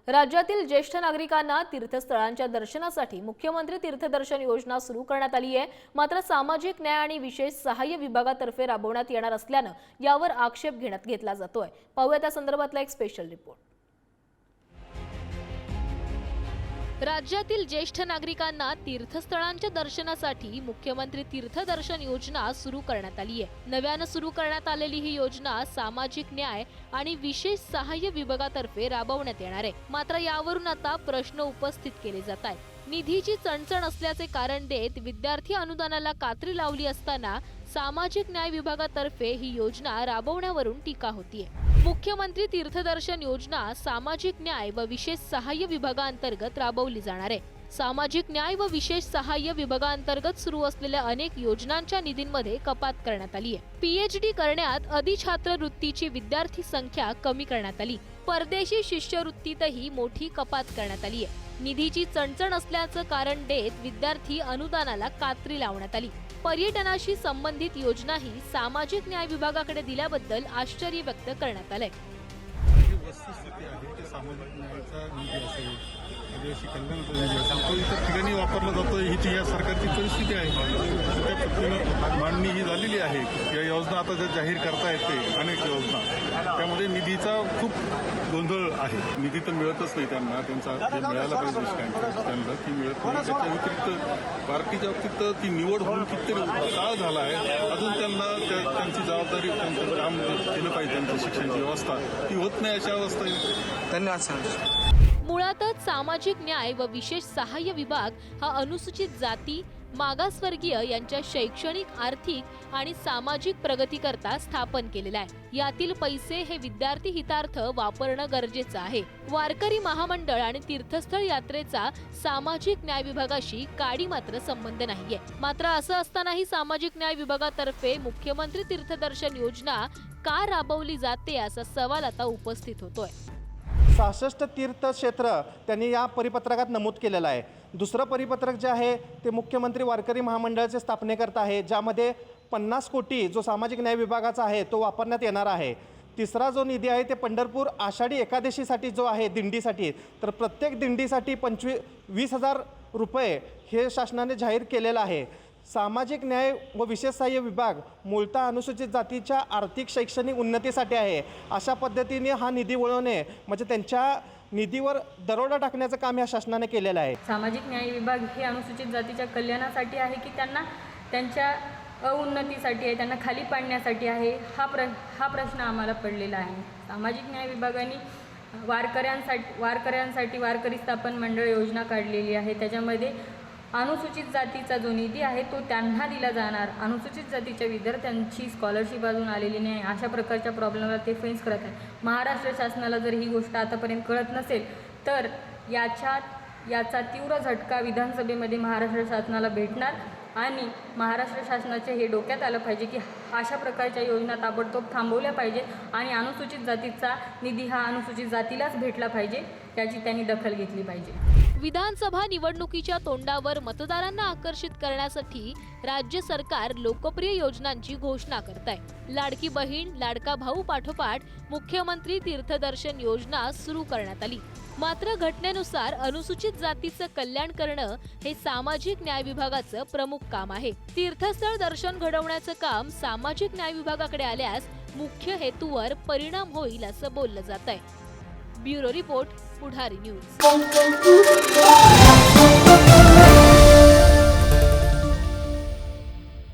राज्यातील ज्येष्ठ नागरिकांना तीर्थस्थळांच्या दर्शनासाठी मुख्यमंत्री तीर्थदर्शन योजना सुरू करण्यात आली आहे। मात्र सामाजिक न्याय आणि विशेष सहाय्य विभागातर्फे राबवण्यात येणार असल्याने यावर आक्षेप घेतला जातोय। पाहूया त्या संदर्भातला एक स्पेशल रिपोर्ट। राज्यातील ज्येष्ठ नागरिकांना तीर्थस्थळांच्या दर्शनासाठी मुख्यमंत्री तीर्थदर्शन योजना सुरू करण्यात आली आहे। नव्याने सुरू करण्यात आलेली ही योजना सामाजिक न्याय आणि विशेष सहाय्य विभागातर्फे राबवण्यात येणार आहे। मात्र यावरून आता प्रश्न उपस्थित केले जात आहेत। निधीची चणचण असल्याचे कारण देत विद्यार्थी अनुदानाला कात्री लावली असताना सामाजिक न्याय विभागातर्फे ही योजना राबवण्यावरून टीका होतीये। मुख्यमंत्री तीर्थदर्शन योजना सामाजिक न्याय व विशेष सहाय्य विभागांतर्गत राबवली जाणार आहे। सामाजिक न्याय व विशेष सहाय्य विभागांतर्गत सुरू असलेल्या अनेक योजनांच्या निधींमध्ये कपात करण्यात आली आहे। पीएचडी करण्यात अधिछात्रवृत्तीची विद्यार्थी संख्या कमी करण्यात आली। परदेशी शिष्यवृत्तीतही मोठी कपात करण्यात आली आहे। निधीची चणचण असल्याचं कारण देत विद्यार्थी अनुदानाला कात्री लावण्यात आली। पर्यटनाशी संबंधित योजनाही सामाजिक न्याय विभागाकडे दिल्याबद्दल आश्चर्य व्यक्त करण्यात आले। वस्तुस्थिती आहे की सामाजिक न्यायाचा निधी असेल, आदिवासी कल्याणाचा निधी असेल, तो इतर ठिकाणी वापरला जातो। ही या सरकारची परिस्थिती आहे। त्या पद्धतीनं मांडणी ही झालेली आहे। या योजना आता ज्या जाहीर करता येते अनेक योजना, त्यामध्ये निधीचा खूप गोंधळ आहे। निधी तर मिळतच नाही त्यांना, त्यांचा जे मिळायला पाहिजे त्यांना ती मिळत नाही। त्याच्या व्यतिरिक्त बार्टीच्या बाबतीत ती निवड होऊन कितीतरी काळ झाला आहे, अजून त्यांना त्यांची जबाबदारी, त्यांचं काम केलं पाहिजे, त्यांच्या शिक्षणाची व्यवस्था ती होत नाही अशा अवस्था आहे। धन्यवाद सर। मुळातच सामाजिक न्याय व विशेष सहाय्य विभाग हा अनुसूचित जाती, मागासवर्गीय यांच्या शैक्षणिक, आर्थिक आणि सामाजिक प्रगतीकरता स्थापन केलेला आहे। यातील पैसे हे विद्यार्थी हितार्थ वापरणं गरजेचं आहे। वारकरी महामंडळ आणि तीर्थस्थळ यात्रेचा सामाजिक न्याय विभागाशी काडी मात्र संबंध नाहीये। मात्र असं असतानाही सामाजिक न्याय विभागातर्फे मुख्यमंत्री तीर्थदर्शन योजना का राबवली जाते असा सवाल आता उपस्थित होतोय। 66 तीर्थक्षेत्र त्यांनी या परिपत्रकात नमूद केलेलं आहे। दुसरं परिपत्रक जे आहे ते मुख्यमंत्री वारकरी महामंडळाचे स्थापनेकरता आहे, ज्यामध्ये 50 कोटी जो सामाजिक न्याय विभागाचा आहे तो वापरण्यात येणार आहे। तिसरा जो निधी आहे ते पंढरपूर आषाढी एकादशीसाठी जो आहे, दिंडीसाठी, तर प्रत्येक दिंडीसाठी 20,000 रुपये हे शासनाने जाहीर केलेलं आहे। सामाजिक न्याय व विशेष सहाय्य विभाग मूलतः अनुसूचित जातीच्या आर्थिक शैक्षणिक उन्नतीसाठी आहे। अशा पद्धतीने हा निधी वळवणे म्हणजे त्यांच्या निधीवर दरोडा टाकण्याचं काम या शासनाने केलेलं आहे। सामाजिक न्याय विभाग हे अनुसूचित जातीच्या कल्याणासाठी आहे की त्यांना त्यांच्या उन्नतीसाठी आहे, त्यांना खाली पाडण्यासाठी आहे, हा प्रश्न आम्हाला पडलेला आहे। सामाजिक न्याय विभागाने वारकऱ्यांसाठी वारकरी स्थापन मंडळ योजना काढलेली आहे। त्याच्यामध्ये अनुसूचित जातीचा जो निधी आहे तो त्यांना दिला जाणार। अनुसूचित जातीच्या विद्यार्थ्यांची स्कॉलरशिप अजून आलेली नाही, अशा प्रकारच्या प्रॉब्लेमला ते फेस करत आहे। महाराष्ट्र शासनाला जर ही गोष्ट आतापर्यंत कळत नसेल तर याचा तीव्र झटका विधानसभेमध्ये महाराष्ट्र शासनाला भेटणार आणि महाराष्ट्र शासनाचे हे डोक्यात आलं पाहिजे की अशा प्रकारच्या योजना ताबडतोब थांबवल्या पाहिजेत आणि अनुसूचित जातीचा निधी हा अनुसूचित जातीलाच भेटला पाहिजे, त्याची त्यांनी दखल घेतली पाहिजे। विधानसभा निवडणुकीच्या तोंडावर मतदारांना आकर्षित करण्यासाठी राज्य सरकार लोकप्रिय योजनांची घोषणा करत आहे। लाडकी बहीण, लाडका भाऊ पाठोपाठ मुख्यमंत्री तीर्थदर्शन योजना सुरू करण्यात आली। मात्र घटनेनुसार अनुसूचित जातीचं कल्याण करणं हे सामाजिक न्याय विभागाचं प्रमुख काम आहे। तीर्थस्थळ दर्शन घडवण्याचं काम सामाजिक न्याय विभागाकडे आल्यास मुख्य हेतूवर परिणाम होईल असं बोललं जात आहे। ब्युरो रिपोर्ट, पुढारी न्यूज।